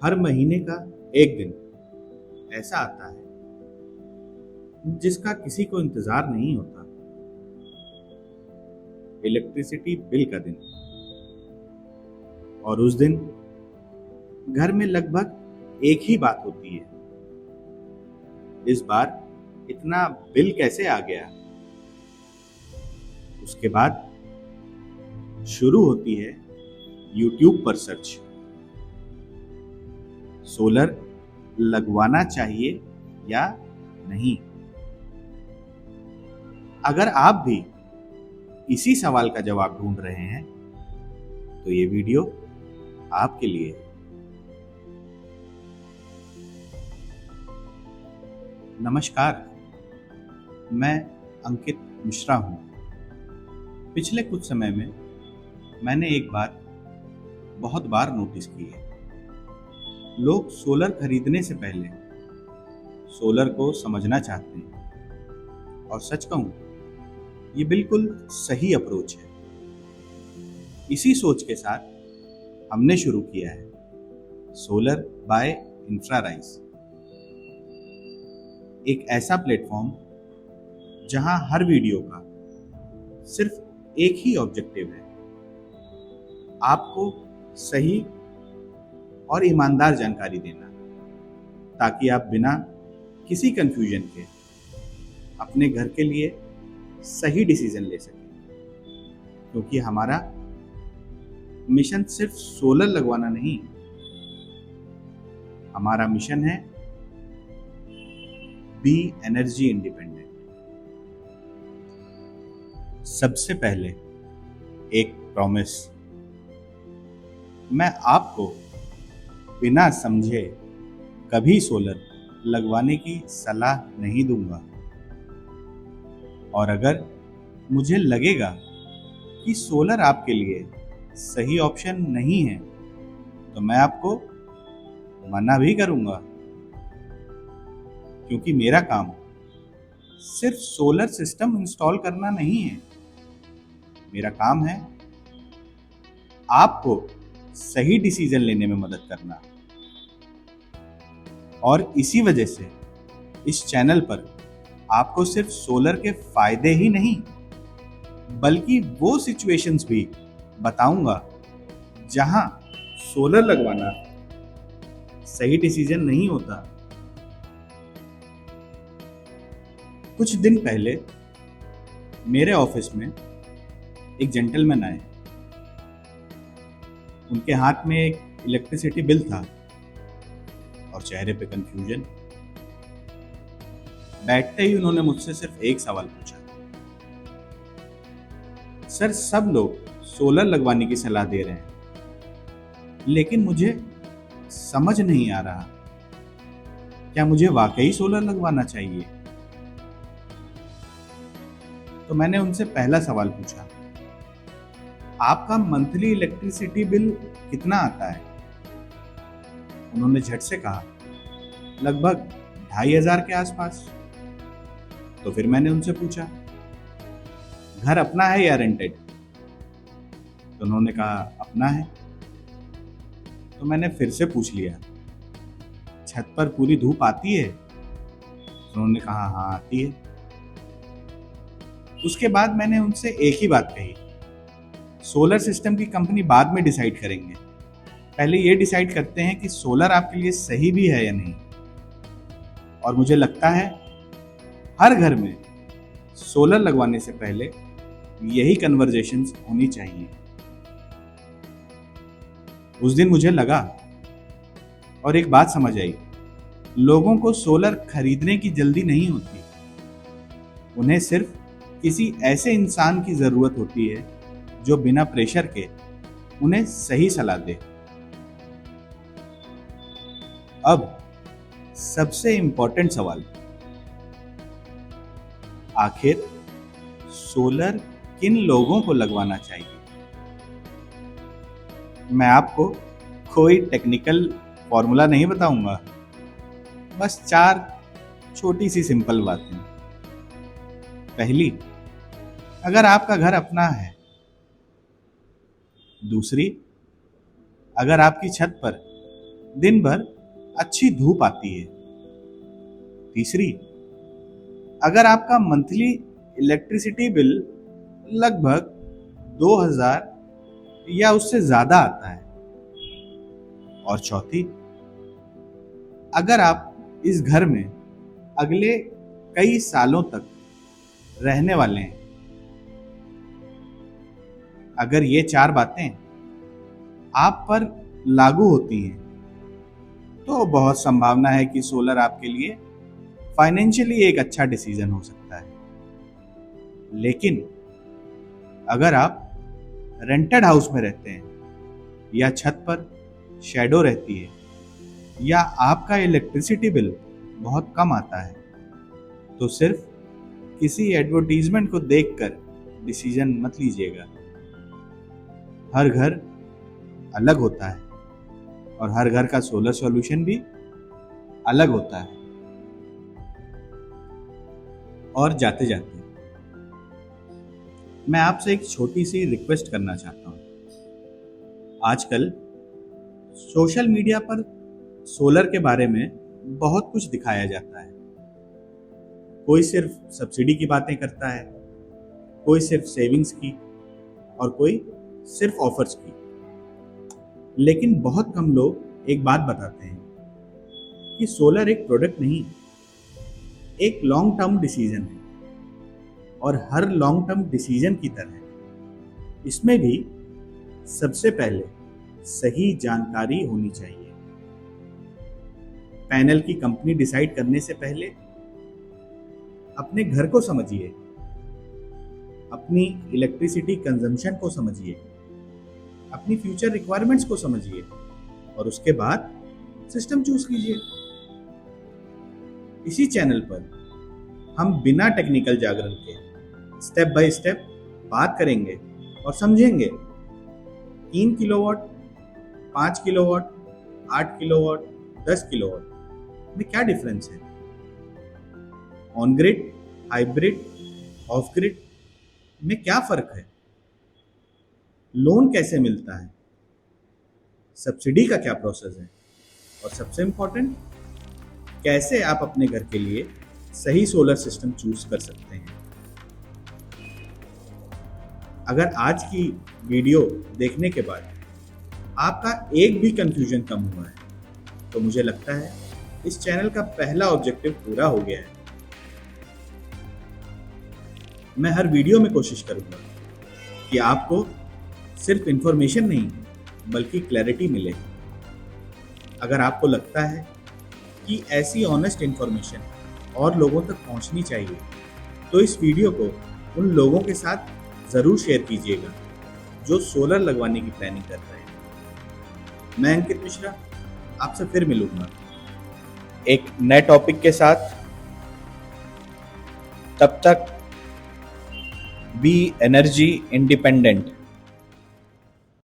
हर महीने का एक दिन ऐसा आता है जिसका किसी को इंतजार नहीं होता। इलेक्ट्रिसिटी बिल का दिन। और उस दिन घर में लगभग एक ही बात होती है, इस बार इतना बिल कैसे आ गया। उसके बाद शुरू होती है YouTube पर सर्च। सोलर लगवाना चाहिए या नहीं। अगर आप भी इसी सवाल का जवाब ढूंढ रहे हैं तो ये वीडियो आपके लिए है। नमस्कार, मैं अंकित मिश्रा हूं। पिछले कुछ समय में मैंने एक बात बहुत बार नोटिस की है। लोग सोलर खरीदने से पहले सोलर को समझना चाहते हैं। और सच कहूं, ये बिल्कुल सही अप्रोच है। इसी सोच के साथ हमने शुरू किया है सोलर बाय इंफ्राराइज, एक ऐसा प्लेटफॉर्म जहां हर वीडियो का सिर्फ एक ही ऑब्जेक्टिव है, आपको सही और ईमानदार जानकारी देना, ताकि आप बिना किसी कंफ्यूजन के अपने घर के लिए सही डिसीजन ले सकें। क्योंकि हमारा मिशन सिर्फ सोलर लगवाना नहीं, हमारा मिशन है बी एनर्जी इंडिपेंडेंट। सबसे पहले एक प्रॉमिस, मैं आपको बिना समझे कभी सोलर लगवाने की सलाह नहीं दूंगा। और अगर मुझे लगेगा कि सोलर आपके लिए सही ऑप्शन नहीं है तो मैं आपको मना भी करूंगा। क्योंकि मेरा काम सिर्फ सोलर सिस्टम इंस्टॉल करना नहीं है, मेरा काम है आपको सही डिसीजन लेने में मदद करना। और इसी वजह से इस चैनल पर आपको सिर्फ सोलर के फायदे ही नहीं, बल्कि वो सिचुएशंस भी बताऊंगा जहां सोलर लगवाना सही डिसीजन नहीं होता। कुछ दिन पहले मेरे ऑफिस में एक जेंटलमैन आए। उनके हाथ में एक इलेक्ट्रिसिटी बिल था और चेहरे पे कंफ्यूजन। बैठते ही उन्होंने मुझसे सिर्फ एक सवाल पूछा, सर सब लोग सोलर लगवाने की सलाह दे रहे हैं, लेकिन मुझे समझ नहीं आ रहा, क्या मुझे वाकई सोलर लगवाना चाहिए। तो मैंने उनसे पहला सवाल पूछा, आपका मंथली इलेक्ट्रिसिटी बिल कितना आता है। उन्होंने झट से कहा, लगभग 2500 के आसपास। तो फिर मैंने उनसे पूछा, घर अपना है या रेंटेड। तो उन्होंने कहा अपना है। तो मैंने फिर से पूछ लिया, छत पर पूरी धूप आती है। तो उन्होंने कहा हाँ आती है। उसके बाद मैंने उनसे एक ही बात कही, सोलर सिस्टम की कंपनी बाद में डिसाइड करेंगे, पहले ये डिसाइड करते हैं कि सोलर आपके लिए सही भी है या नहीं। और मुझे लगता है हर घर में सोलर लगवाने से पहले यही कन्वर्जेशंस होनी चाहिए। उस दिन मुझे लगा और एक बात समझ आई, लोगों को सोलर खरीदने की जल्दी नहीं होती, उन्हें सिर्फ किसी ऐसे इंसान की जरूरत होती है जो बिना प्रेशर के उन्हें सही सलाह दे। अब सबसे इंपॉर्टेंट सवाल, आखिर सोलर किन लोगों को लगवाना चाहिए। मैं आपको कोई टेक्निकल फॉर्मूला नहीं बताऊंगा, बस 4 छोटी सी सिंपल बातें। पहली, अगर आपका घर अपना है। दूसरी, अगर आपकी छत पर दिन भर अच्छी धूप आती है। तीसरी, अगर आपका मंथली इलेक्ट्रिसिटी बिल लगभग 2000 या उससे ज्यादा आता है। और चौथी, अगर आप इस घर में अगले कई सालों तक रहने वाले हैं। अगर ये 4 बातें आप पर लागू होती हैं तो बहुत संभावना है कि सोलर आपके लिए फाइनेंशियली एक अच्छा डिसीजन हो सकता है। लेकिन अगर आप रेंटेड हाउस में रहते हैं या छत पर शैडो रहती है या आपका इलेक्ट्रिसिटी बिल बहुत कम आता है तो सिर्फ किसी एडवर्टीजमेंट को देखकर डिसीजन मत लीजिएगा। हर घर अलग होता है और हर घर का सोलर सॉल्यूशन भी अलग होता है। और जाते जाते मैं आपसे एक छोटी सी रिक्वेस्ट करना चाहता हूँ। आजकल सोशल मीडिया पर सोलर के बारे में बहुत कुछ दिखाया जाता है। कोई सिर्फ सब्सिडी की बातें करता है, कोई सिर्फ सेविंग्स की और कोई सिर्फ ऑफर्स की। लेकिन बहुत कम लोग एक बात बताते हैं कि सोलर एक प्रोडक्ट नहीं, एक लॉन्ग टर्म डिसीजन है। और हर लॉन्ग टर्म डिसीजन की तरह इसमें भी सबसे पहले सही जानकारी होनी चाहिए। पैनल की कंपनी डिसाइड करने से पहले अपने घर को समझिए, अपनी इलेक्ट्रिसिटी कंजम्पशन को समझिए, अपनी फ्यूचर रिक्वायरमेंट्स को समझिए और उसके बाद सिस्टम चूज कीजिए। इसी चैनल पर हम बिना टेक्निकल जागरण के स्टेप बाय स्टेप बात करेंगे और समझेंगे 3 किलोवाट, 5 किलोवाट, 8 किलोवाट, 10 किलोवाट में क्या डिफरेंस है। On grid, hybrid, of grid में क्या फर्क है। लोन कैसे मिलता है, सब्सिडी का क्या प्रोसेस है और सबसे इंपॉर्टेंट, कैसे आप अपने घर के लिए सही सोलर सिस्टम चूज कर सकते हैं। अगर आज की वीडियो देखने के बाद आपका एक भी कंफ्यूजन कम हुआ है तो मुझे लगता है इस चैनल का पहला ऑब्जेक्टिव पूरा हो गया है। मैं हर वीडियो में कोशिश करूंगा कि आपको सिर्फ इंफॉर्मेशन नहीं बल्कि क्लैरिटी मिले। अगर आपको लगता है कि ऐसी ऑनेस्ट इंफॉर्मेशन और लोगों तक पहुंचनी चाहिए तो इस वीडियो को उन लोगों के साथ ज़रूर शेयर कीजिएगा जो सोलर लगवाने की प्लानिंग कर रहे हैं। मैं अंकित मिश्रा आपसे फिर मिलूंगा एक नए टॉपिक के साथ। तब तक बी एनर्जी इंडिपेंडेंट।